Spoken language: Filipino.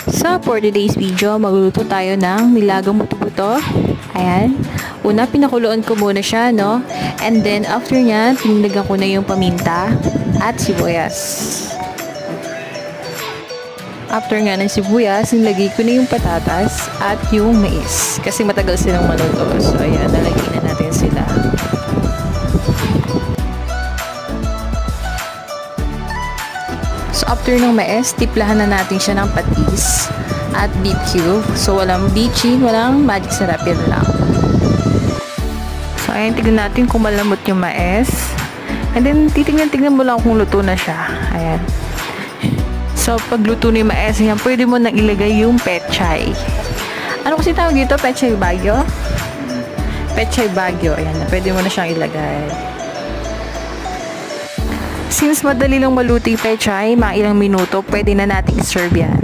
So, for today's video, magluluto tayo ng nilagang buto-buto. Ayan. Una, pinakuloan ko muna siya, no? And then, after nyan, pinilagyan ko na yung paminta at sibuyas. After nga ng sibuyas, nilagay ko na yung patatas at yung mais. Kasi matagal silang maluto. So, ayan, nalagay na natin sila. So, after ng mais, tiplahan na natin siya ng patis at beef cube. So, walang bitchin, walang magic sarap, yan lang. So, ayan, tignan natin kung malamot yung mais. And then, titignan mo lang kung luto na siya. Ayan. So, pag luto na yung mais, yan, pwede mo nang ilagay yung pechay. Ano kasi tawag dito? Pechay bagyo? Pechay bagyo. Ayan, pwede mo na siyang ilagay. Since madali lang maluto yung pechay, mga ilang minuto, pwede na nating serve yan.